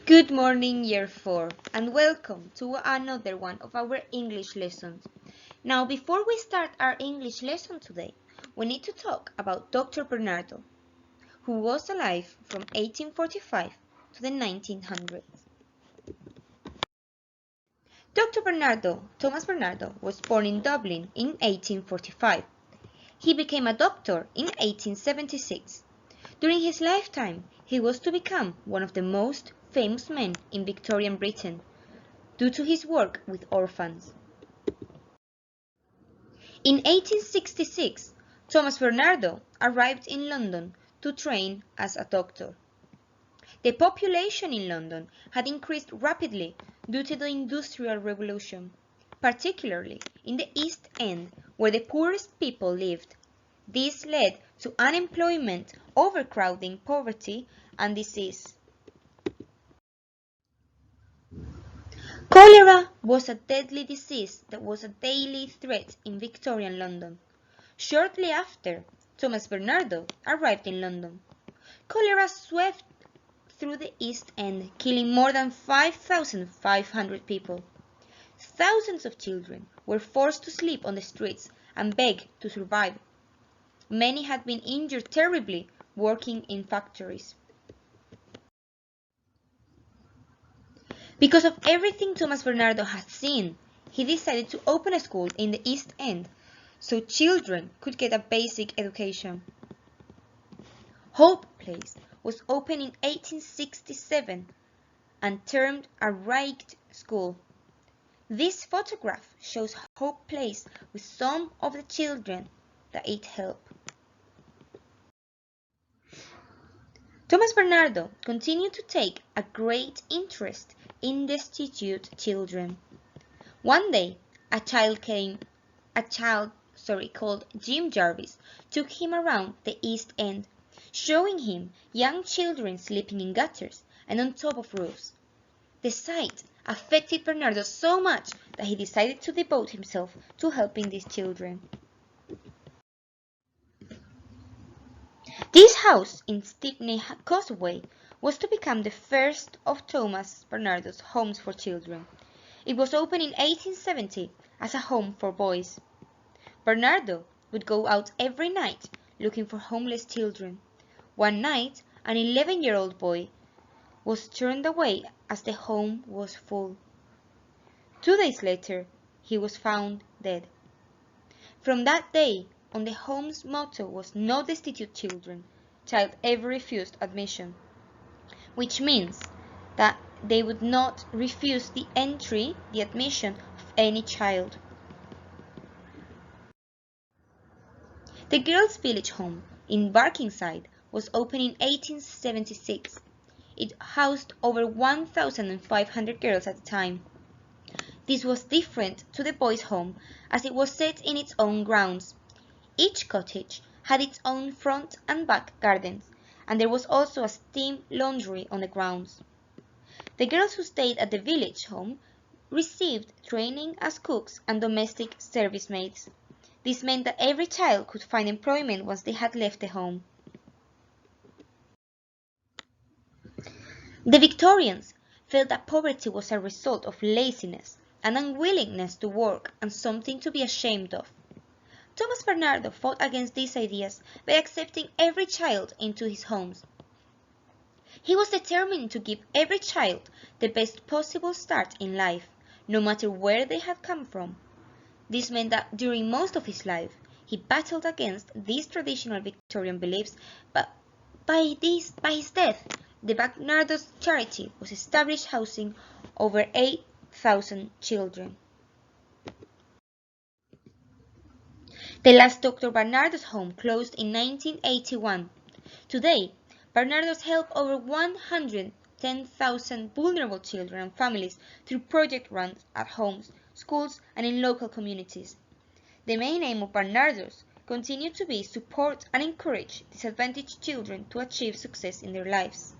Good morning, Year 4, and welcome to another one of our English lessons. Now, before we start our English lesson today, we need to talk about Dr. Barnardo, who was alive from 1845 to the 1900s. Dr. Thomas Barnardo, was born in Dublin in 1845. He became a doctor in 1876. During his lifetime, he was to become one of the most famous men in Victorian Britain due to his work with orphans. In 1866, Thomas Barnardo arrived in London to train as a doctor. The population in London had increased rapidly due to the Industrial Revolution, particularly in the East End, where the poorest people lived. This led to unemployment, overcrowding, poverty, and disease. Cholera was a deadly disease that was a daily threat in Victorian London. Shortly after, Thomas Barnardo arrived in London. Cholera swept through the East End, killing more than 5,500 people. Thousands of children were forced to sleep on the streets and beg to survive. Many had been injured terribly working in factories. Because of everything Thomas Barnardo had seen, he decided to open a school in the East End so children could get a basic education. Hope Place was opened in 1867 and termed a rigged school. This photograph shows Hope Place with some of the children that it helped. Thomas Barnardo continued to take a great interest in destitute children. One day, a child called Jim Jarvis took him around the East End, showing him young children sleeping in gutters and on top of roofs. The sight affected Barnardo so much that he decided to devote himself to helping these children. This house in Stepney Causeway was to become the first of Thomas Barnardo's homes for children. It was opened in 1870 as a home for boys. Barnardo would go out every night looking for homeless children. One night, an 11-year-old boy was turned away as the home was full. 2 days later, he was found dead. From that day on, the home's motto was "No destitute children. Child ever refused admission," which means that they would not refuse the admission of any child. The Girls' Village Home in Barkingside was opened in 1876. It housed over 1,500 girls at the time. This was different to the boys' home as it was set in its own grounds. Each cottage had its own front and back gardens, and there was also a steam laundry on the grounds. The girls who stayed at the village home received training as cooks and domestic service maids. This meant that every child could find employment once they had left the home. The Victorians felt that poverty was a result of laziness, an unwillingness to work, and something to be ashamed of. Thomas Barnardo fought against these ideas by accepting every child into his homes. He was determined to give every child the best possible start in life, no matter where they had come from. This meant that during most of his life, he battled against these traditional Victorian beliefs, but by his death, the Barnardo's charity was established, housing over 8,000 children. The last Dr. Barnardo's home closed in 1981. Today, Barnardo's help over 110,000 vulnerable children and families through project runs at homes, schools, and in local communities. The main aim of Barnardo's continued to be support and encourage disadvantaged children to achieve success in their lives.